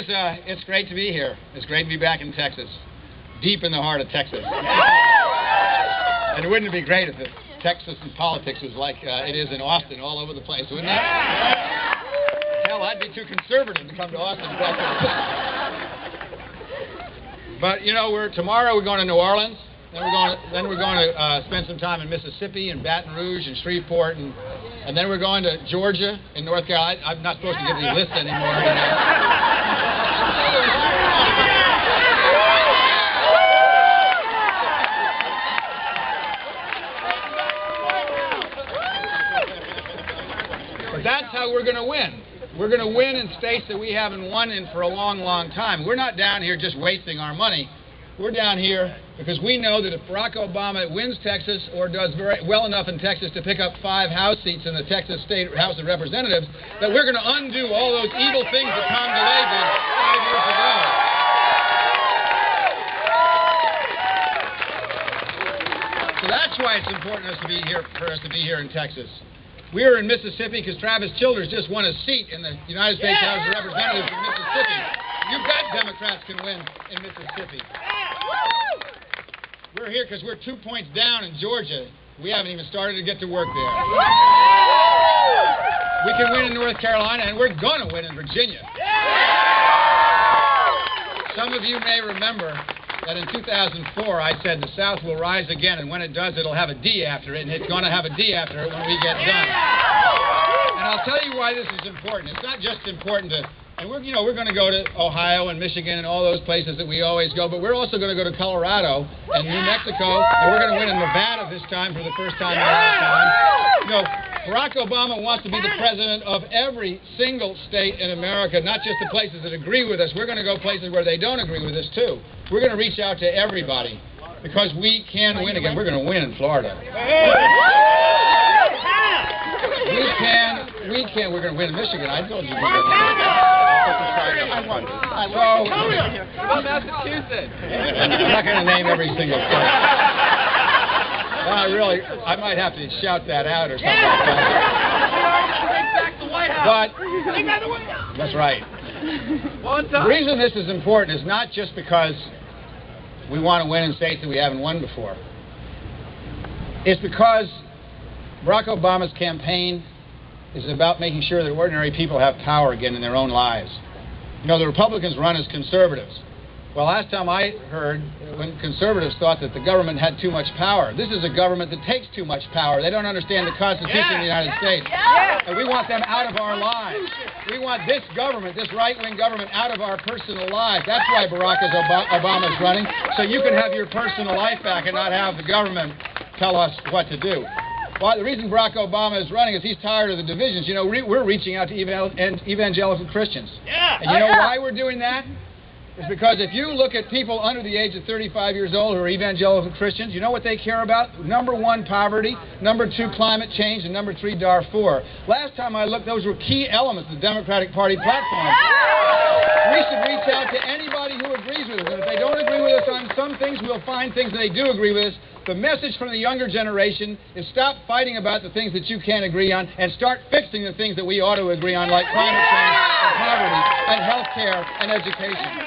guys, it's great to be here. It's great to be back in Texas, deep in the heart of Texas. And wouldn't it be great if the Texas and politics was like it is in Austin, all over the place, wouldn't it? Hell, I'd be too conservative to come to Austin, Texas. But you know, tomorrow we're going to New Orleans. Then we're going to spend some time in Mississippi and Baton Rouge and Shreveport, and then we're going to Georgia and North Carolina. I'm not supposed to give the list anymore. You know. But that's how we're going to win. We're going to win in states that we haven't won in for a long, long time. We're not down here just wasting our money. We're down here because we know that if Barack Obama wins Texas or does very well enough in Texas to pick up 5 House seats in the Texas State House of Representatives, that we're going to undo all those evil things that Tom DeLay did 5 years ago. So that's why it's important for us to be here in Texas. We are in Mississippi because Travis Childers just won a seat in the United States House of Representatives in Mississippi. You bet Democrats can win in Mississippi. We're here because we're 2 points down in Georgia. We haven't even started to get to work there. We can win in North Carolina, and we're going to win in Virginia. Some of you may remember that in 2004 I said the South will rise again, and when it does, it'll have a D after it, and it's going to have a D after it when we get done. And I'll tell you why this is important. It's not just important to... And we're going to go to Ohio and Michigan and all those places that we always go, but we're also going to go to Colorado and New Mexico, and we're going to win in Nevada this time for the first time in a long time. You know, Barack Obama wants to be the president of every single state in America, not just the places that agree with us. We're going to go places where they don't agree with us, too. We're going to reach out to everybody because we can win again. We're going to win in Florida. We can. We're going to win in Michigan. I told you we were going to win. Well, Massachusetts. I'm not going to name every single state. I might have to shout that out or something like that. But that's right. The reason this is important is not just because we want to win in states that we haven't won before. It's because Barack Obama's campaign is about making sure that ordinary people have power again in their own lives. You know, the Republicans run as conservatives. Well, last time I heard, when conservatives thought that the government had too much power. This is a government that takes too much power. They don't understand the Constitution of the United States. And we want them out of our lives. We want this government, this right-wing government, out of our personal lives. That's why Barack Obama's running, so you can have your personal life back and not have the government tell us what to do. Well, the reason Barack Obama is running is he's tired of the divisions. You know, we're reaching out to evangelical Christians. And you know why we're doing that? It's because if you look at people under the age of 35 years old who are evangelical Christians, you know what they care about? Number 1, poverty. Number 2, climate change. And number 3, Darfur. Last time I looked, those were key elements of the Democratic Party platform. We should reach out to anybody who agrees with us. And if they don't agree with us on some things, we'll find things that they do agree with us. The message from the younger generation is stop fighting about the things that you can't agree on and start fixing the things that we ought to agree on, like climate change and poverty and health care and education.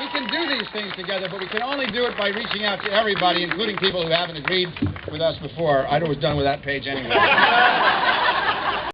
We can do these things together, but we can only do it by reaching out to everybody, including people who haven't agreed with us before. I was done with that page anyway.